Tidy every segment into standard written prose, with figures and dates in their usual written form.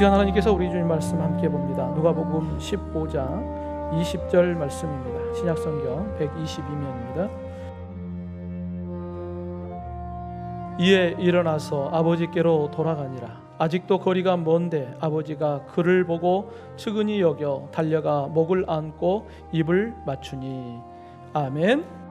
시간 하나님께서 우리 주님 말씀 함께 봅니다. 누가복음 15장 20절 말씀입니다. 신약성경 122면입니다. 이에 일어나서 아버지께로 돌아가니라. 아직도 거리가 먼데 아버지가 그를 보고 측은히 여겨 달려가 목을 안고 입을 맞추니. 아멘.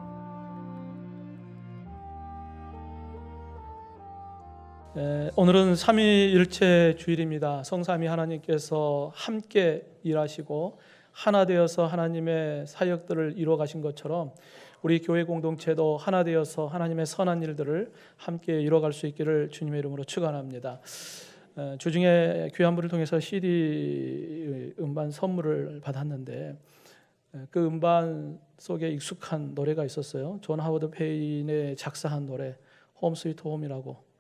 오늘은 삼위일체 주일입니다. 성삼위 하나님께서 함께 일하시고 하나 되어서 하나님의 사역들을 이루어 가신 것처럼 우리 교회 공동체도 하나 되어서 하나님의 선한 일들을 함께 이루어갈 수 있기를 주님의 이름으로 축원합니다. 주중에 귀한불을 통해서 CD 음반 선물을 받았는데 그 음반 속에 익숙한 노래가 있었어요. 존 하워드 페인의 작사한 노래 홈 스위트 홈이라고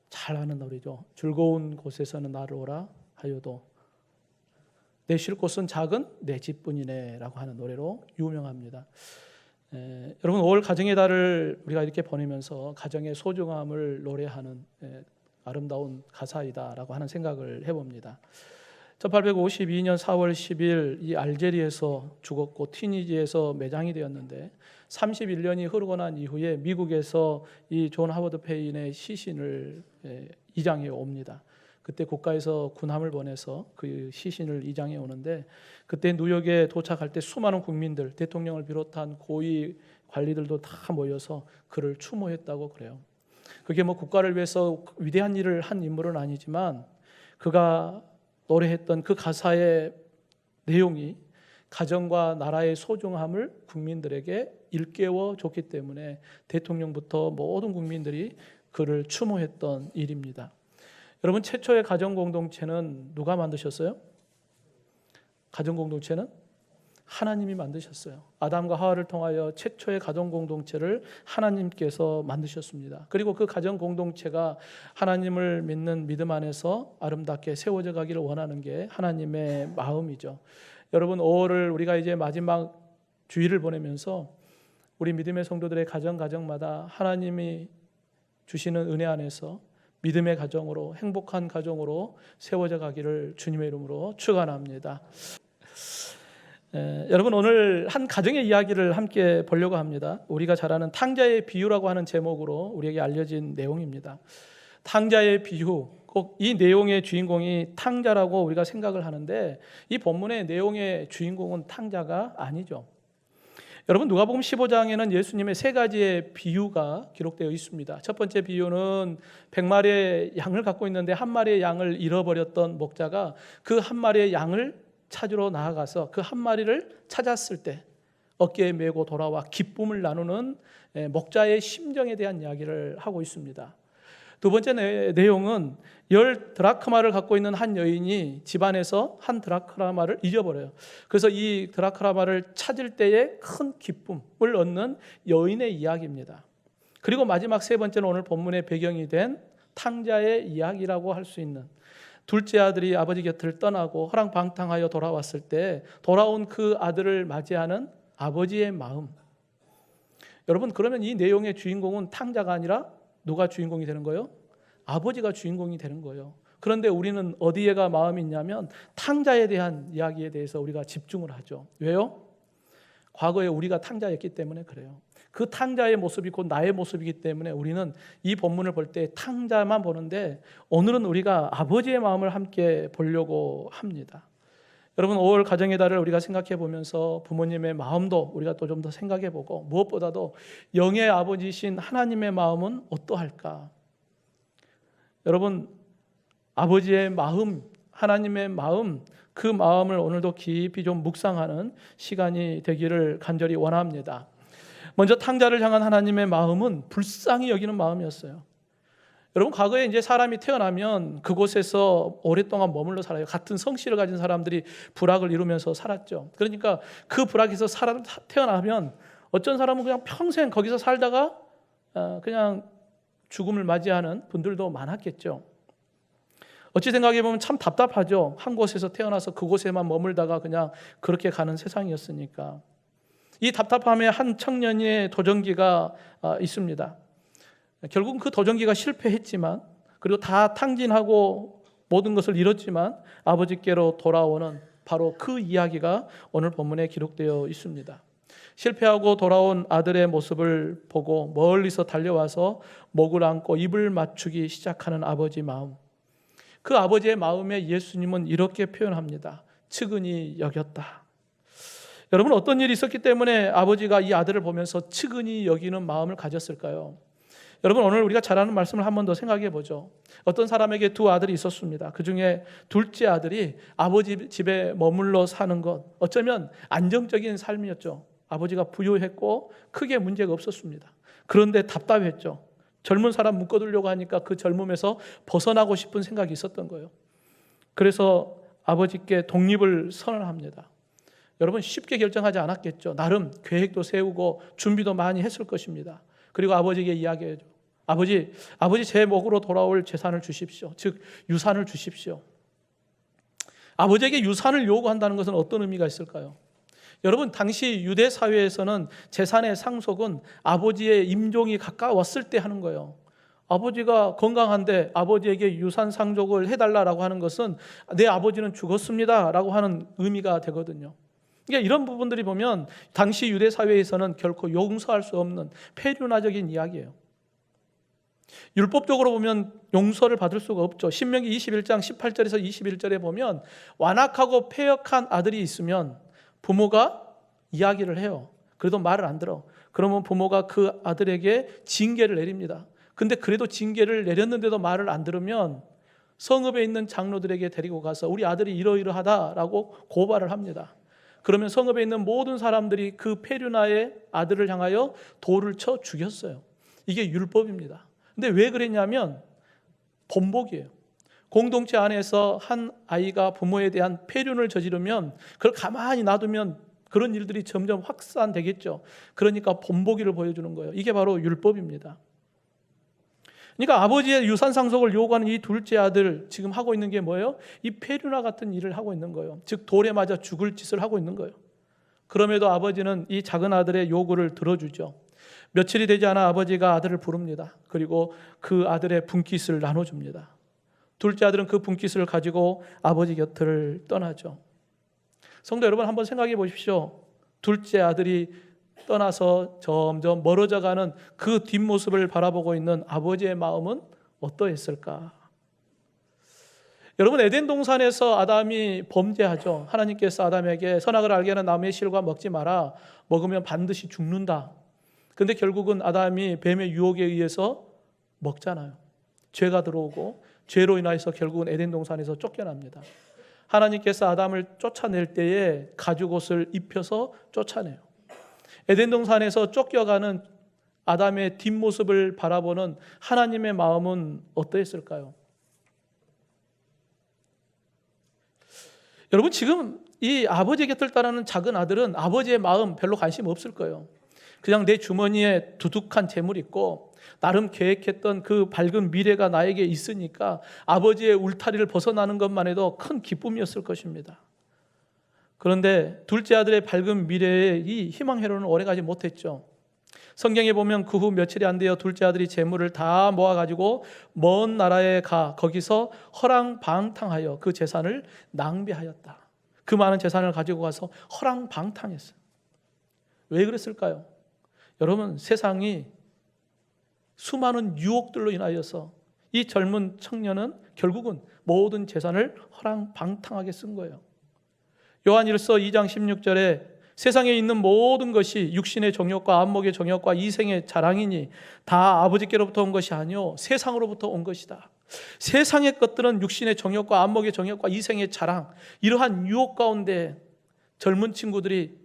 잘 아는 노래죠. 즐거운 곳에서는 나를 오라 하여도 내 쉴 곳은 작은 내 집뿐이네 라고 하는 노래로 유명합니다. 여러분 5월 가정의 달을 우리가 이렇게 보내면서 가정의 소중함을 노래하는 아름다운 가사이다 라고 하는 생각을 해봅니다. 1852년 4월 10일 이 알제리에서 죽었고 튀니지에서 매장이 되었는데 31년이 흐르고 난 이후에 미국에서 이 존 하워드 페인의 시신을 이장해 옵니다. 그때 국가에서 군함을 보내서 그 시신을 이장해 오는데 그때 뉴욕에 도착할 때 수많은 국민들, 대통령을 비롯한 고위 관리들도 다 모여서 그를 추모했다고 그래요. 그게 뭐 국가를 위해서 위대한 일을 한 인물은 아니지만 그가 노래했던 그 가사의 내용이 가정과 나라의 소중함을 국민들에게 일깨워 줬기 때문에 대통령부터 모든 국민들이 그를 추모했던 일입니다. 여러분 최초의 가정 공동체는 누가 만드셨어요? 가정 공동체는 하나님이 만드셨어요. 아담과 하와를 통하여 최초의 가정 공동체를 하나님께서 만드셨습니다. 그리고 그 가정 공동체가 하나님을 믿는 믿음 안에서 아름답게 세워져 가기를 원하는 게 하나님의 마음이죠. 여러분 5월을 우리가 이제 마지막 주일을 보내면서 우리 믿음의 성도들의 가정마다 하나님이 주시는 은혜 안에서 믿음의 가정으로 행복한 가정으로 세워져 가기를 주님의 이름으로 축원합니다. 여러분 오늘 한 가정의 이야기를 함께 보려고 합니다. 우리가 잘 아는 탕자의 비유라고 하는 제목으로 우리에게 알려진 내용입니다. 탕자의 비유, 꼭 이 내용의 주인공이 탕자라고 우리가 생각을 하는데 이 본문의 내용의 주인공은 탕자가 아니죠. 여러분 누가복음 15장에는 예수님의 세 가지의 비유가 기록되어 있습니다. 첫 번째 비유는 100마리의 양을 갖고 있는데 한 마리의 양을 잃어버렸던 목자가 그 한 마리의 양을 찾으러 나아가서 그 한 마리를 찾았을 때 어깨에 메고 돌아와 기쁨을 나누는 목자의 심정에 대한 이야기를 하고 있습니다. 두 번째 내용은 10 드라크마를 갖고 있는 한 여인이 집안에서 한 드라크마를 잊어버려요. 그래서 이 드라크마를 찾을 때에 큰 기쁨을 얻는 여인의 이야기입니다. 그리고 마지막 세 번째는 오늘 본문의 배경이 된 탕자의 이야기라고 할 수 있는 둘째 아들이 아버지 곁을 떠나고 허랑방탕하여 돌아왔을 때 돌아온 그 아들을 맞이하는 아버지의 마음. 여러분 그러면 이 내용의 주인공은 탕자가 아니라 누가 주인공이 되는 거예요? 아버지가 주인공이 되는 거예요. 그런데 우리는 어디에가 마음이 있냐면 탕자에 대한 이야기에 대해서 우리가 집중을 하죠. 왜요? 과거에 우리가 탕자였기 때문에 그래요. 그 탕자의 모습이 곧 나의 모습이기 때문에 우리는 이 본문을 볼 때 탕자만 보는데 오늘은 우리가 아버지의 마음을 함께 보려고 합니다. 여러분 5월 가정의 달을 우리가 생각해 보면서 부모님의 마음도 우리가 또 좀 더 생각해 보고 무엇보다도 영의 아버지신 하나님의 마음은 어떠할까? 여러분 아버지의 마음, 하나님의 마음, 그 마음을 오늘도 깊이 좀 묵상하는 시간이 되기를 간절히 원합니다. 먼저 탕자를 향한 하나님의 마음은 불쌍히 여기는 마음이었어요. 여러분 과거에 이제 사람이 태어나면 그곳에서 오랫동안 머물러 살아요. 같은 성씨를 가진 사람들이 부락을 이루면서 살았죠. 그러니까 그 부락에서 태어나면 어떤 사람은 그냥 평생 거기서 살다가 그냥 죽음을 맞이하는 분들도 많았겠죠. 어찌 생각해 보면 참 답답하죠. 한 곳에서 태어나서 그곳에만 머물다가 그냥 그렇게 가는 세상이었으니까. 이 답답함에 한 청년의 도전기가 있습니다. 결국은 그 도전기가 실패했지만 그리고 다 탕진하고 모든 것을 잃었지만 아버지께로 돌아오는 바로 그 이야기가 오늘 본문에 기록되어 있습니다. 실패하고 돌아온 아들의 모습을 보고 멀리서 달려와서 목을 안고 입을 맞추기 시작하는 아버지 마음. 그 아버지의 마음에 예수님은 이렇게 표현합니다. 측은히 여겼다. 여러분, 어떤 일이 있었기 때문에 아버지가 이 아들을 보면서 측은히 여기는 마음을 가졌을까요? 여러분, 오늘 우리가 잘 아는 말씀을 한 번 더 생각해 보죠. 어떤 사람에게 두 아들이 있었습니다. 그 중에 둘째 아들이 아버지 집에 머물러 사는 것, 어쩌면 안정적인 삶이었죠. 아버지가 부유했고 크게 문제가 없었습니다. 그런데 답답했죠. 젊은 사람 묶어두려고 하니까 그 젊음에서 벗어나고 싶은 생각이 있었던 거예요. 그래서 아버지께 독립을 선언합니다. 여러분, 쉽게 결정하지 않았겠죠. 나름 계획도 세우고 준비도 많이 했을 것입니다. 그리고 아버지에게 이야기해줘. 아버지 제 목으로 돌아올 재산을 주십시오. 즉 유산을 주십시오. 아버지에게 유산을 요구한다는 것은 어떤 의미가 있을까요? 여러분, 당시 유대 사회에서는 재산의 상속은 아버지의 임종이 가까웠을 때 하는 거예요. 아버지가 건강한데 아버지에게 유산 상속을 해달라고 하는 것은 내 아버지는 죽었습니다 라고 하는 의미가 되거든요. 그러니까 이런 부분들이 보면 당시 유대 사회에서는 결코 용서할 수 없는 폐륜화적인 이야기예요. 율법적으로 보면 용서를 받을 수가 없죠. 신명기 21장 18절에서 21절에 보면 완악하고 패역한 아들이 있으면 부모가 이야기를 해요. 그래도 말을 안 들어. 그러면 부모가 그 아들에게 징계를 내립니다. 근데 그래도 징계를 내렸는데도 말을 안 들으면 성읍에 있는 장로들에게 데리고 가서 우리 아들이 이러이러하다라고 고발을 합니다. 그러면 성읍에 있는 모든 사람들이 그 폐륜화의 아들을 향하여 돌을 쳐 죽였어요. 이게 율법입니다. 근데 왜 그랬냐면 본복이에요. 공동체 안에서 한 아이가 부모에 대한 폐륜을 저지르면 그걸 가만히 놔두면 그런 일들이 점점 확산되겠죠. 그러니까 본보기를 보여주는 거예요. 이게 바로 율법입니다. 그러니까 아버지의 유산 상속을 요구하는 이 둘째 아들 지금 하고 있는 게 뭐예요? 이 폐륜화 같은 일을 하고 있는 거예요. 즉 돌에 맞아 죽을 짓을 하고 있는 거예요. 그럼에도 아버지는 이 작은 아들의 요구를 들어주죠. 며칠이 되지 않아 아버지가 아들을 부릅니다. 그리고 그 아들의 분깃을 나눠줍니다. 둘째 아들은 그 분깃을 가지고 아버지 곁을 떠나죠. 성도 여러분, 한번 생각해 보십시오. 둘째 아들이 떠나서 점점 멀어져가는 그 뒷모습을 바라보고 있는 아버지의 마음은 어떠했을까? 여러분, 에덴 동산에서 아담이 범죄하죠. 하나님께서 아담에게 선악을 알게 하는 나무의 실과 먹지 마라. 먹으면 반드시 죽는다. 근데 결국은 아담이 뱀의 유혹에 의해서 먹잖아요. 죄가 들어오고 죄로 인하여서 결국은 에덴 동산에서 쫓겨납니다. 하나님께서 아담을 쫓아낼 때에 가죽옷을 입혀서 쫓아내요. 에덴 동산에서 쫓겨가는 아담의 뒷모습을 바라보는 하나님의 마음은 어떠했을까요? 여러분, 지금 이 아버지 곁을 따르는 작은 아들은 아버지의 마음 별로 관심 없을 거예요. 그냥 내 주머니에 두둑한 재물이 있고 나름 계획했던 그 밝은 미래가 나에게 있으니까 아버지의 울타리를 벗어나는 것만 해도 큰 기쁨이었을 것입니다. 그런데 둘째 아들의 밝은 미래에 이 희망회로는 오래가지 못했죠. 성경에 보면 그 후 며칠이 안 되어 둘째 아들이 재물을 다 모아가지고 먼 나라에 가 거기서 허랑방탕하여 그 재산을 낭비하였다. 그 많은 재산을 가지고 가서 허랑방탕했어요. 왜 그랬을까요? 여러분, 세상이 수많은 유혹들로 인하여서 이 젊은 청년은 결국은 모든 재산을 허랑방탕하게 쓴 거예요. 요한일서 2장 16절에 세상에 있는 모든 것이 육신의 정욕과 안목의 정욕과 이생의 자랑이니 다 아버지께로부터 온 것이 아니요 세상으로부터 온 것이다. 세상의 것들은 육신의 정욕과 안목의 정욕과 이생의 자랑, 이러한 유혹 가운데 젊은 친구들이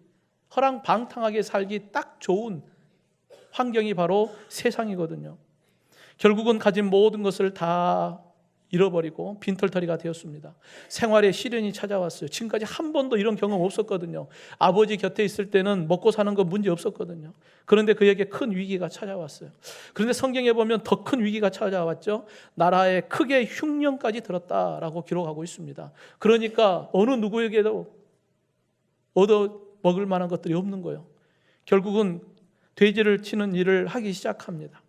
허랑방탕하게 살기 딱 좋은 환경이 바로 세상이거든요. 결국은 가진 모든 것을 다 잃어버리고 빈털터리가 되었습니다. 생활에 시련이 찾아왔어요. 지금까지 한 번도 이런 경험 없었거든요. 아버지 곁에 있을 때는 먹고 사는 거 문제 없었거든요. 그런데 그에게 큰 위기가 찾아왔어요. 그런데 성경에 보면 더 큰 위기가 찾아왔죠. 나라에 크게 흉년까지 들었다라고 기록하고 있습니다. 그러니까 어느 누구에게도 얻어 먹을 만한 것들이 없는 거예요. 결국은 돼지를 치는 일을 하기 시작합니다.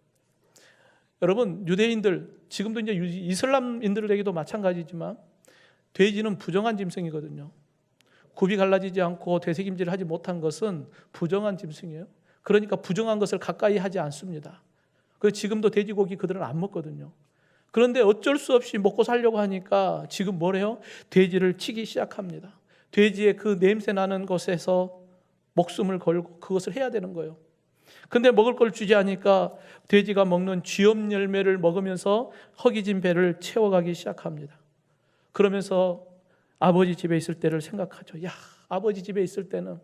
여러분, 유대인들, 지금도 이제 이슬람인들에게도 마찬가지지만 돼지는 부정한 짐승이거든요. 굽이 갈라지지 않고 되새김질을 하지 못한 것은 부정한 짐승이에요. 그러니까 부정한 것을 가까이 하지 않습니다. 그래서 지금도 돼지고기 그들은 안 먹거든요. 그런데 어쩔 수 없이 먹고 살려고 하니까 지금 뭐래요? 돼지를 치기 시작합니다. 돼지의 그 냄새 나는 곳에서 목숨을 걸고 그것을 해야 되는 거예요. 근데 먹을 걸 주지 않으니까 돼지가 먹는 쥐염 열매를 먹으면서 허기진 배를 채워가기 시작합니다. 그러면서 아버지 집에 있을 때를 생각하죠. 야, 아버지 집에 있을 때는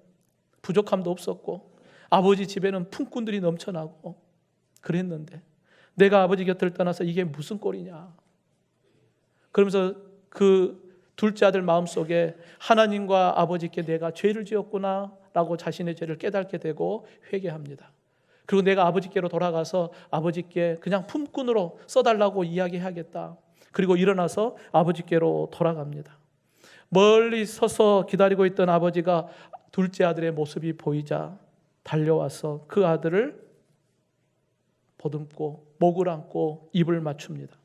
부족함도 없었고 아버지 집에는 품꾼들이 넘쳐나고 그랬는데 내가 아버지 곁을 떠나서 이게 무슨 꼴이냐. 그러면서 그 둘째 아들 마음속에 하나님과 아버지께 내가 죄를 지었구나 라고 자신의 죄를 깨닫게 되고 회개합니다. 그리고 내가 아버지께로 돌아가서 아버지께 그냥 품꾼으로 써달라고 이야기하겠다. 그리고 일어나서 아버지께로 돌아갑니다. 멀리 서서 기다리고 있던 아버지가 둘째 아들의 모습이 보이자 달려와서 그 아들을 보듬고 목을 안고 입을 맞춥니다.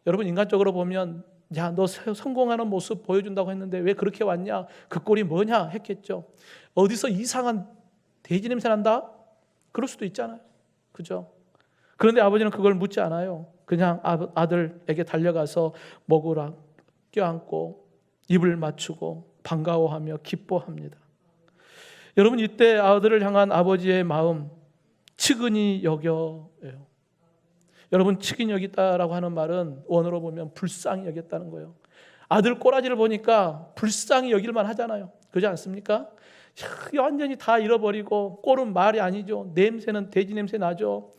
여러분, 인간적으로 보면 야, 너 성공하는 모습 보여준다고 했는데 왜 그렇게 왔냐? 그 꼴이 뭐냐? 했겠죠. 어디서 이상한 돼지 냄새 난다? 그럴 수도 있잖아요. 그죠? 그런데 아버지는 그걸 묻지 않아요. 그냥 아들에게 달려가서 목을 껴안고 입을 맞추고 반가워하며 기뻐합니다. 여러분, 이때 아들을 향한 아버지의 마음 측은히 여겨요. 여러분, 측은히 여기다라고 하는 말은 원어로 보면 불쌍히 여겼다는 거예요. 아들 꼬라지를 보니까 불쌍히 여길만 하잖아요. 그렇지 않습니까? 완전히 다 잃어버리고 꼴은 말이 아니죠. 냄새는 돼지 냄새 나죠.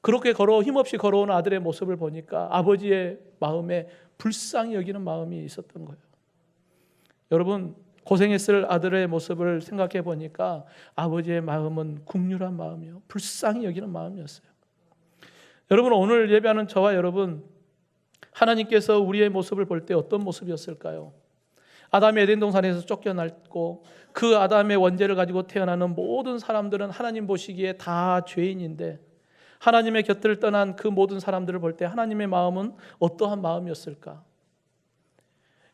그렇게 힘없이 걸어오는 아들의 모습을 보니까 아버지의 마음에 불쌍히 여기는 마음이 있었던 거예요. 여러분, 고생했을 아들의 모습을 생각해 보니까 아버지의 마음은 긍휼한 마음이요, 불쌍히 여기는 마음이었어요. 여러분, 오늘 예배하는 저와 여러분, 하나님께서 우리의 모습을 볼 때 어떤 모습이었을까요? 아담의 에덴 동산에서 쫓겨났고 그 아담의 원죄를 가지고 태어나는 모든 사람들은 하나님 보시기에 다 죄인인데 하나님의 곁을 떠난 그 모든 사람들을 볼 때 하나님의 마음은 어떠한 마음이었을까?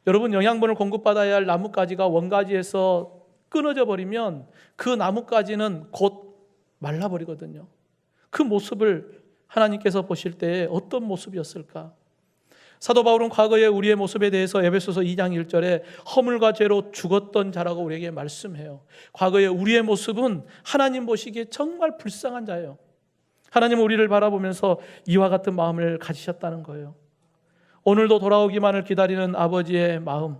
여러분, 영양분을 공급받아야 할 나뭇가지가 원가지에서 끊어져 버리면 그 나뭇가지는 곧 말라버리거든요. 그 모습을 하나님께서 보실 때 어떤 모습이었을까? 사도 바울은 과거의 우리의 모습에 대해서 에베소서 2장 1절에 허물과 죄로 죽었던 자라고 우리에게 말씀해요. 과거의 우리의 모습은 하나님 보시기에 정말 불쌍한 자예요. 하나님은 우리를 바라보면서 이와 같은 마음을 가지셨다는 거예요. 오늘도 돌아오기만을 기다리는 아버지의 마음,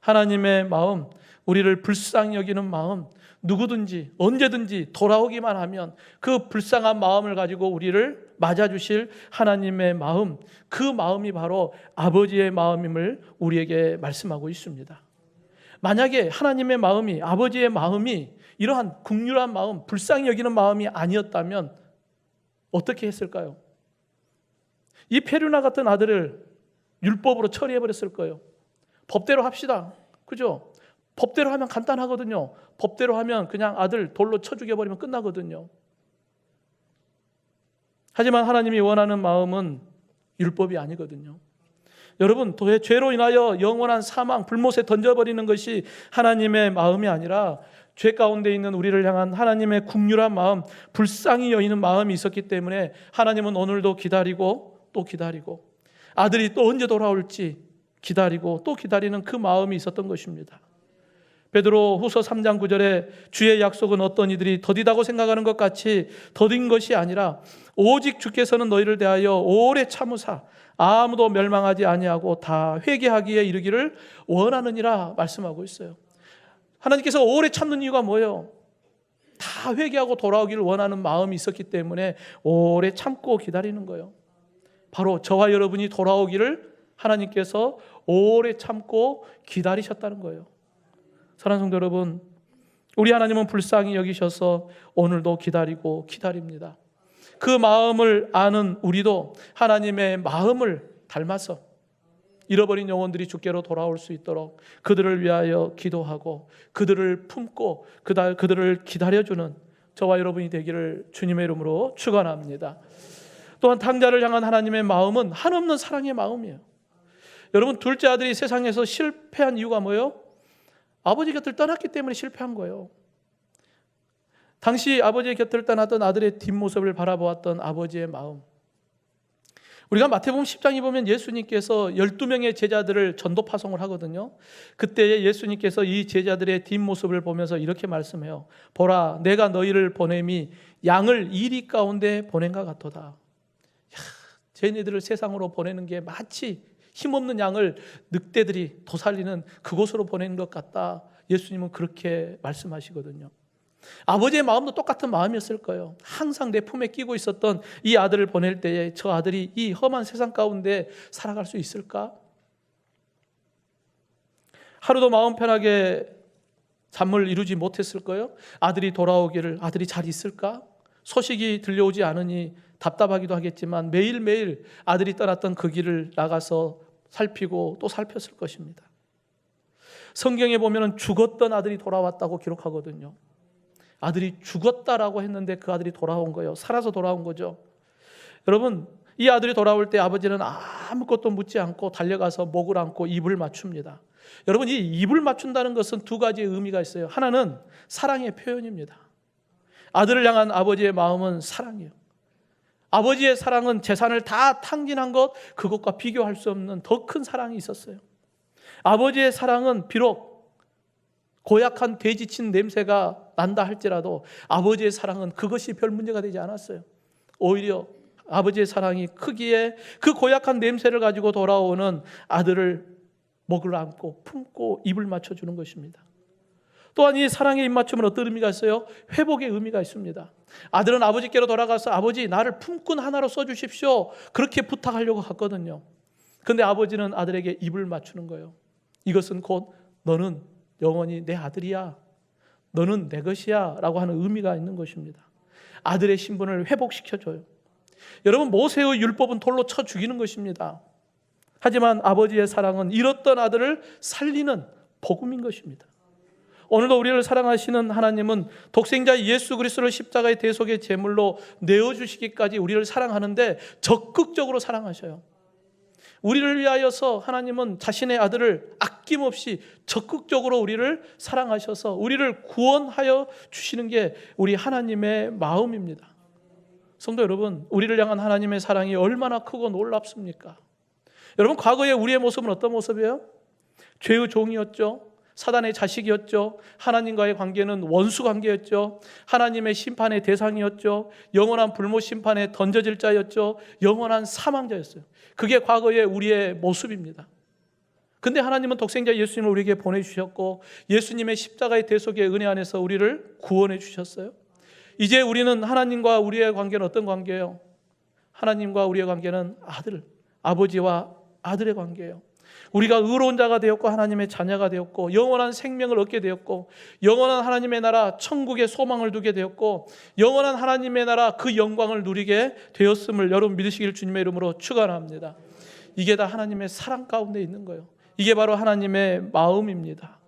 하나님의 마음, 우리를 불쌍히 여기는 마음, 누구든지 언제든지 돌아오기만 하면 그 불쌍한 마음을 가지고 우리를 맞아주실 하나님의 마음, 그 마음이 바로 아버지의 마음임을 우리에게 말씀하고 있습니다. 만약에 하나님의 마음이, 아버지의 마음이 이러한 긍휼한 마음, 불쌍히 여기는 마음이 아니었다면 어떻게 했을까요? 이 페류나 같은 아들을 율법으로 처리해버렸을 거예요. 법대로 합시다. 그죠? 법대로 하면 간단하거든요. 법대로 하면 그냥 아들 돌로 쳐 죽여버리면 끝나거든요. 하지만 하나님이 원하는 마음은 율법이 아니거든요. 여러분, 죄로 인하여 영원한 사망, 불못에 던져버리는 것이 하나님의 마음이 아니라 죄 가운데 있는 우리를 향한 하나님의 긍휼한 마음, 불쌍히 여기는 마음이 있었기 때문에 하나님은 오늘도 기다리고 또 기다리고 아들이 또 언제 돌아올지 기다리고 또 기다리는 그 마음이 있었던 것입니다. 베드로 후서 3장 9절에 주의 약속은 어떤 이들이 더디다고 생각하는 것 같이 더딘 것이 아니라 오직 주께서는 너희를 대하여 오래 참으사 아무도 멸망하지 아니하고 다 회개하기에 이르기를 원하느니라 말씀하고 있어요. 하나님께서 오래 참는 이유가 뭐예요? 다 회개하고 돌아오기를 원하는 마음이 있었기 때문에 오래 참고 기다리는 거예요. 바로 저와 여러분이 돌아오기를 하나님께서 오래 참고 기다리셨다는 거예요. 사랑하는 성도 여러분, 우리 하나님은 불쌍히 여기셔서 오늘도 기다리고 기다립니다. 그 마음을 아는 우리도 하나님의 마음을 닮아서 잃어버린 영혼들이 주께로 돌아올 수 있도록 그들을 위하여 기도하고 그들을 품고 그들을 기다려주는 저와 여러분이 되기를 주님의 이름으로 축원합니다. 또한 탕자를 향한 하나님의 마음은 한없는 사랑의 마음이에요. 여러분, 둘째 아들이 세상에서 실패한 이유가 뭐예요? 아버지 곁을 떠났기 때문에 실패한 거예요. 당시 아버지의 곁을 떠났던 아들의 뒷모습을 바라보았던 아버지의 마음. 우리가 마태복음 10장에 보면 예수님께서 12명의 제자들을 전도 파송을 하거든요. 그때 예수님께서 이 제자들의 뒷모습을 보면서 이렇게 말씀해요. 보라, 내가 너희를 보냄이 양을 이리 가운데 보낸것 같도다. 쟤네들을 세상으로 보내는 게 마치 힘없는 양을 늑대들이 도살리는 그곳으로 보내는 것 같다. 예수님은 그렇게 말씀하시거든요. 아버지의 마음도 똑같은 마음이었을 거예요. 항상 내 품에 끼고 있었던 이 아들을 보낼 때에 저 아들이 이 험한 세상 가운데 살아갈 수 있을까? 하루도 마음 편하게 잠을 이루지 못했을 거예요. 아들이 돌아오기를, 아들이 잘 있을까? 소식이 들려오지 않으니 답답하기도 하겠지만 매일매일 아들이 떠났던 그 길을 나가서 살피고 또 살폈을 것입니다. 성경에 보면 죽었던 아들이 돌아왔다고 기록하거든요. 아들이 죽었다라고 했는데 그 아들이 돌아온 거예요. 살아서 돌아온 거죠. 여러분, 이 아들이 돌아올 때 아버지는 아무것도 묻지 않고 달려가서 목을 안고 입을 맞춥니다. 여러분, 이 입을 맞춘다는 것은 두 가지의 의미가 있어요. 하나는 사랑의 표현입니다. 아들을 향한 아버지의 마음은 사랑이에요. 아버지의 사랑은 재산을 다 탕진한 것, 그것과 비교할 수 없는 더 큰 사랑이 있었어요. 아버지의 사랑은 비록 고약한 돼지친 냄새가 난다 할지라도 아버지의 사랑은 그것이 별 문제가 되지 않았어요. 오히려 아버지의 사랑이 크기에 그 고약한 냄새를 가지고 돌아오는 아들을 목을 안고 품고 입을 맞춰주는 것입니다. 또한 이 사랑의 입맞춤은 어떤 의미가 있어요? 회복의 의미가 있습니다. 아들은 아버지께로 돌아가서 아버지, 나를 품꾼 하나로 써주십시오, 그렇게 부탁하려고 갔거든요. 그런데 아버지는 아들에게 입을 맞추는 거예요. 이것은 곧 너는 영원히 내 아들이야, 너는 내 것이야 라고 하는 의미가 있는 것입니다. 아들의 신분을 회복시켜줘요. 여러분, 모세의 율법은 돌로 쳐 죽이는 것입니다. 하지만 아버지의 사랑은 잃었던 아들을 살리는 복음인 것입니다. 오늘도 우리를 사랑하시는 하나님은 독생자 예수 그리스도를 십자가의 대속의 제물로 내어주시기까지 우리를 사랑하는데 적극적으로 사랑하셔요. 우리를 위하여서 하나님은 자신의 아들을 아낌없이 적극적으로 우리를 사랑하셔서 우리를 구원하여 주시는 게 우리 하나님의 마음입니다. 성도 여러분, 우리를 향한 하나님의 사랑이 얼마나 크고 놀랍습니까? 여러분, 과거에 우리의 모습은 어떤 모습이에요? 죄의 종이었죠. 사단의 자식이었죠. 하나님과의 관계는 원수 관계였죠. 하나님의 심판의 대상이었죠. 영원한 불못 심판에 던져질 자였죠. 영원한 사망자였어요. 그게 과거의 우리의 모습입니다. 근데 하나님은 독생자 예수님을 우리에게 보내주셨고 예수님의 십자가의 대속의 은혜 안에서 우리를 구원해 주셨어요. 이제 우리는 하나님과 우리의 관계는 어떤 관계예요? 하나님과 우리의 관계는 아버지와 아들의 관계예요. 우리가 의로운 자가 되었고 하나님의 자녀가 되었고 영원한 생명을 얻게 되었고 영원한 하나님의 나라 천국의 소망을 두게 되었고 영원한 하나님의 나라 그 영광을 누리게 되었음을 여러분 믿으시길 주님의 이름으로 축원합니다. 이게 다 하나님의 사랑 가운데 있는 거예요. 이게 바로 하나님의 마음입니다.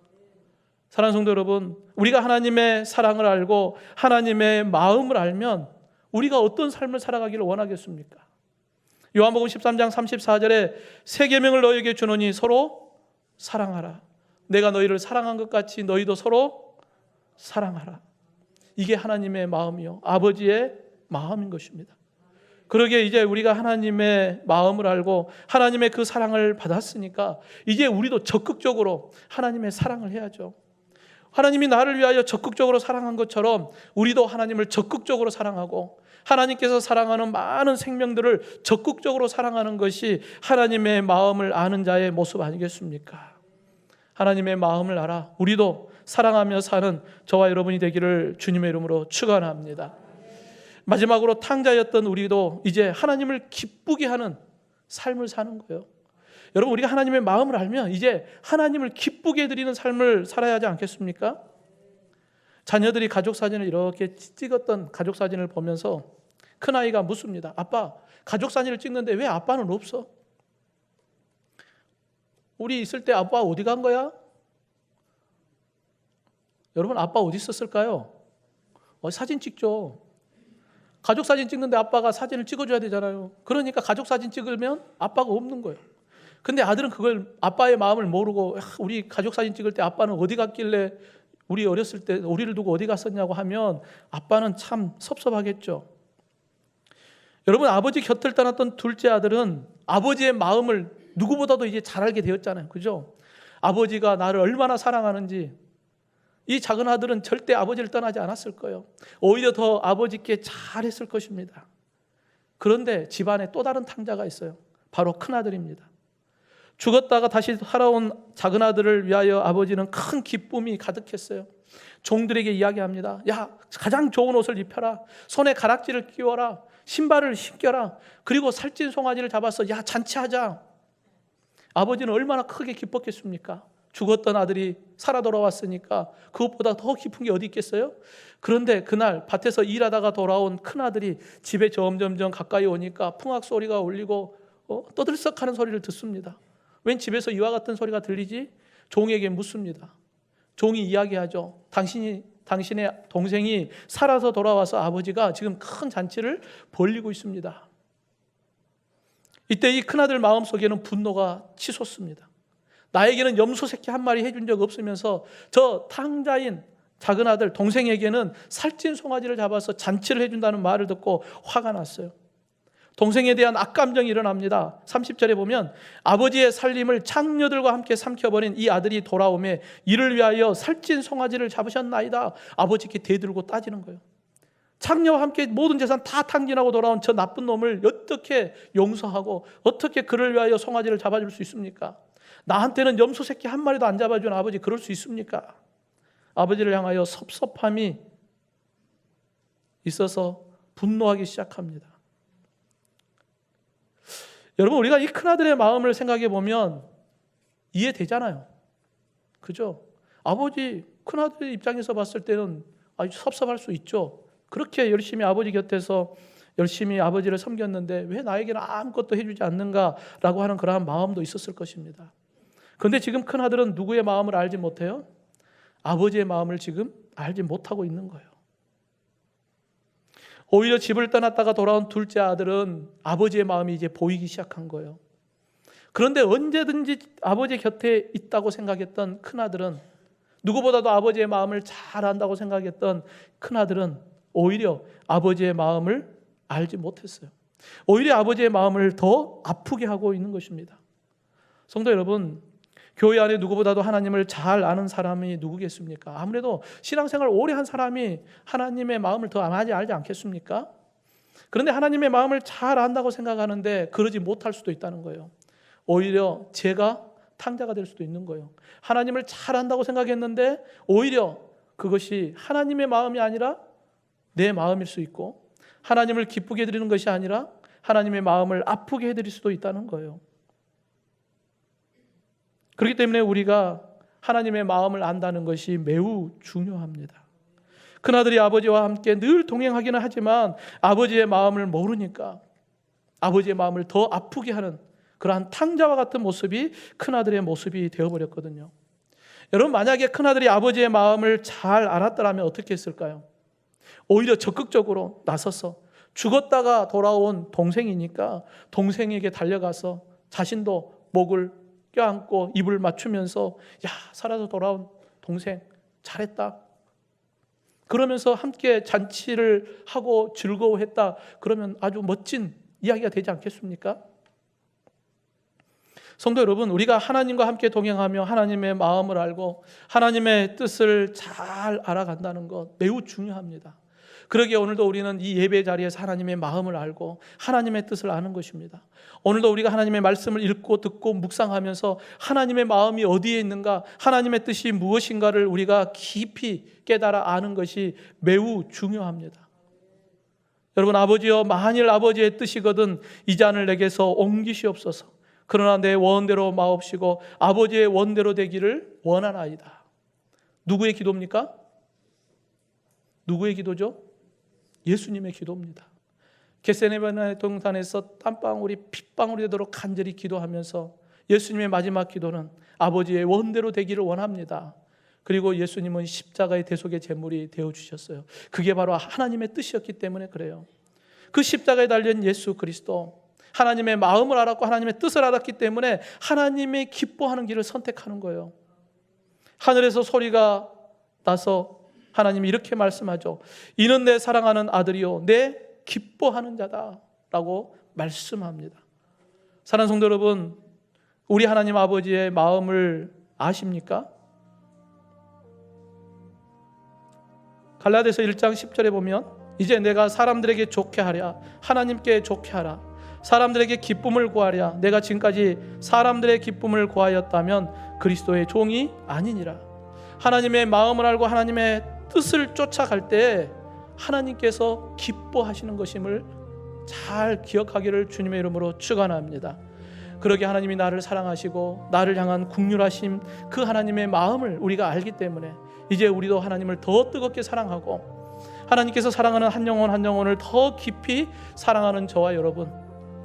사랑하는 성도 여러분, 우리가 하나님의 사랑을 알고 하나님의 마음을 알면 우리가 어떤 삶을 살아가기를 원하겠습니까? 요한복음 13장 34절에 새 계명을 너희에게 주노니 서로 사랑하라. 내가 너희를 사랑한 것 같이 너희도 서로 사랑하라. 이게 하나님의 마음이요, 아버지의 마음인 것입니다. 그러기에 이제 우리가 하나님의 마음을 알고 하나님의 그 사랑을 받았으니까 이제 우리도 적극적으로 하나님의 사랑을 해야죠. 하나님이 나를 위하여 적극적으로 사랑한 것처럼 우리도 하나님을 적극적으로 사랑하고 하나님께서 사랑하는 많은 생명들을 적극적으로 사랑하는 것이 하나님의 마음을 아는 자의 모습 아니겠습니까? 하나님의 마음을 알아 우리도 사랑하며 사는 저와 여러분이 되기를 주님의 이름으로 축원합니다. 마지막으로 탕자였던 우리도 이제 하나님을 기쁘게 하는 삶을 사는 거예요. 여러분, 우리가 하나님의 마음을 알면 이제 하나님을 기쁘게 드리는 삶을 살아야 하지 않겠습니까? 자녀들이 가족 사진을 이렇게 찍었던 가족 사진을 보면서 큰아이가 묻습니다. 아빠, 가족 사진을 찍는데 왜 아빠는 없어? 우리 있을 때 아빠 어디 간 거야? 여러분, 아빠 어디 있었을까요? 사진 찍죠. 가족 사진 찍는데 아빠가 사진을 찍어줘야 되잖아요. 그러니까 가족 사진 찍으면 아빠가 없는 거예요. 근데 아들은 그걸 아빠의 마음을 모르고 우리 가족 사진 찍을 때 아빠는 어디 갔길래 우리 어렸을 때 우리를 두고 어디 갔었냐고 하면 아빠는 참 섭섭하겠죠. 여러분, 아버지 곁을 떠났던 둘째 아들은 아버지의 마음을 누구보다도 이제 잘 알게 되었잖아요. 그죠? 아버지가 나를 얼마나 사랑하는지. 이 작은 아들은 절대 아버지를 떠나지 않았을 거예요. 오히려 더 아버지께 잘했을 것입니다. 그런데 집안에 또 다른 탕자가 있어요. 바로 큰 아들입니다. 죽었다가 다시 살아온 작은 아들을 위하여 아버지는 큰 기쁨이 가득했어요. 종들에게 이야기합니다. 야, 가장 좋은 옷을 입혀라. 손에 가락지를 끼워라. 신발을 신겨라. 그리고 살찐 송아지를 잡아서 야, 잔치하자. 아버지는 얼마나 크게 기뻤겠습니까? 죽었던 아들이 살아 돌아왔으니까 그것보다 더 기쁜 게 어디 있겠어요? 그런데 그날 밭에서 일하다가 돌아온 큰 아들이 집에 점점점 가까이 오니까 풍악 소리가 울리고 떠들썩하는 소리를 듣습니다. 웬 집에서 이와 같은 소리가 들리지? 종에게 묻습니다. 종이 이야기하죠. 당신의 동생이 살아서 돌아와서 아버지가 지금 큰 잔치를 벌이고 있습니다. 이때 이 큰아들 마음속에는 분노가 치솟습니다. 나에게는 염소 새끼 한 마리 해준 적 없으면서 저 탕자인 작은 아들 동생에게는 살찐 송아지를 잡아서 잔치를 해준다는 말을 듣고 화가 났어요. 동생에 대한 악감정이 일어납니다. 30절에 보면 아버지의 살림을 장녀들과 함께 삼켜버린 이 아들이 돌아오매 이를 위하여 살찐 송아지를 잡으셨나이다. 아버지께 대들고 따지는 거예요. 장녀와 함께 모든 재산 다 탕진하고 돌아온 저 나쁜 놈을 어떻게 용서하고 어떻게 그를 위하여 송아지를 잡아줄 수 있습니까? 나한테는 염소 새끼 한 마리도 안 잡아준 아버지 그럴 수 있습니까? 아버지를 향하여 섭섭함이 있어서 분노하기 시작합니다. 여러분, 우리가 이 큰아들의 마음을 생각해 보면 이해되잖아요. 그죠? 아버지, 큰아들 입장에서 봤을 때는 아주 섭섭할 수 있죠. 그렇게 열심히 아버지 곁에서 열심히 아버지를 섬겼는데 왜 나에게는 아무것도 해주지 않는가라고 하는 그러한 마음도 있었을 것입니다. 그런데 지금 큰아들은 누구의 마음을 알지 못해요? 아버지의 마음을 지금 알지 못하고 있는 거예요. 오히려 집을 떠났다가 돌아온 둘째 아들은 아버지의 마음이 이제 보이기 시작한 거예요. 그런데 언제든지 아버지 곁에 있다고 생각했던 큰아들은, 누구보다도 아버지의 마음을 잘 안다고 생각했던 큰아들은 오히려 아버지의 마음을 알지 못했어요. 오히려 아버지의 마음을 더 아프게 하고 있는 것입니다. 성도 여러분, 교회 안에 누구보다도 하나님을 잘 아는 사람이 누구겠습니까? 아무래도 신앙생활 오래 한 사람이 하나님의 마음을 더 많이 알지 않겠습니까? 그런데 하나님의 마음을 잘 안다고 생각하는데 그러지 못할 수도 있다는 거예요. 오히려 제가 탕자가 될 수도 있는 거예요. 하나님을 잘 안다고 생각했는데 오히려 그것이 하나님의 마음이 아니라 내 마음일 수 있고, 하나님을 기쁘게 해드리는 것이 아니라 하나님의 마음을 아프게 해드릴 수도 있다는 거예요. 그렇기 때문에 우리가 하나님의 마음을 안다는 것이 매우 중요합니다. 큰아들이 아버지와 함께 늘 동행하기는 하지만 아버지의 마음을 모르니까 아버지의 마음을 더 아프게 하는 그러한 탕자와 같은 모습이 큰아들의 모습이 되어버렸거든요. 여러분, 만약에 큰아들이 아버지의 마음을 잘 알았더라면 어떻게 했을까요? 오히려 적극적으로 나서서 죽었다가 돌아온 동생이니까 동생에게 달려가서 자신도 목을 껴안고 입을 맞추면서 야, 살아서 돌아온 동생 잘했다. 그러면서 함께 잔치를 하고 즐거워했다. 그러면 아주 멋진 이야기가 되지 않겠습니까? 성도 여러분, 우리가 하나님과 함께 동행하며 하나님의 마음을 알고 하나님의 뜻을 잘 알아간다는 것 매우 중요합니다. 그러기에 오늘도 우리는 이 예배 자리에서 하나님의 마음을 알고 하나님의 뜻을 아는 것입니다. 오늘도 우리가 하나님의 말씀을 읽고 듣고 묵상하면서 하나님의 마음이 어디에 있는가, 하나님의 뜻이 무엇인가를 우리가 깊이 깨달아 아는 것이 매우 중요합니다. 여러분, 아버지여, 만일 아버지의 뜻이거든 이 잔을 내게서 옮기시옵소서. 그러나 내 원대로 마옵시고 아버지의 원대로 되기를 원하나이다. 누구의 기도입니까? 누구의 기도죠? 예수님의 기도입니다. 겟세마네 동산에서 땀방울이 핏방울이 되도록 간절히 기도하면서 예수님의 마지막 기도는 아버지의 원대로 되기를 원합니다. 그리고 예수님은 십자가의 대속의 제물이 되어주셨어요. 그게 바로 하나님의 뜻이었기 때문에 그래요. 그 십자가에 달린 예수 그리스도, 하나님의 마음을 알았고 하나님의 뜻을 알았기 때문에 하나님의 기뻐하는 길을 선택하는 거예요. 하늘에서 소리가 나서 하나님이 이렇게 말씀하죠. 이는 내 사랑하는 아들이요 내 기뻐하는 자다 라고 말씀합니다. 사랑하는 성도 여러분, 우리 하나님 아버지의 마음을 아십니까? 갈라디아서 1장 10절에 보면 이제 내가 사람들에게 좋게 하랴 하나님께 좋게 하라 사람들에게 기쁨을 구하랴 내가 지금까지 사람들의 기쁨을 구하였다면 그리스도의 종이 아니니라. 하나님의 마음을 알고 하나님의 뜻을 쫓아갈 때 하나님께서 기뻐하시는 것임을 잘 기억하기를 주님의 이름으로 축원합니다. 그러게 하나님이 나를 사랑하시고 나를 향한 긍휼하심, 그 하나님의 마음을 우리가 알기 때문에 이제 우리도 하나님을 더 뜨겁게 사랑하고 하나님께서 사랑하는 한 영혼 한 영혼을 더 깊이 사랑하는 저와 여러분,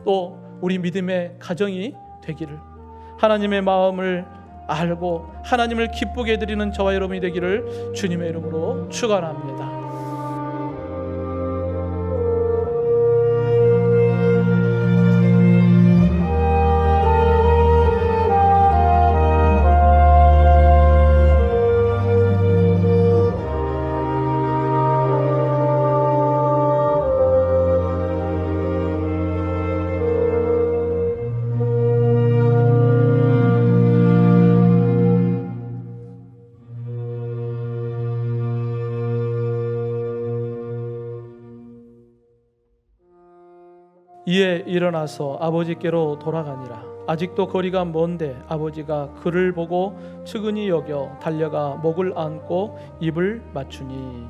또 우리 믿음의 가정이 되기를, 하나님의 마음을 알고 하나님을 기쁘게 해드리는 저와 여러분이 되기를 주님의 이름으로 축원합니다. 이에 일어나서 아버지께로 돌아가니라. 아직도 거리가 먼데 아버지가 그를 보고 측은히 여겨 달려가 목을 안고 입을 맞추니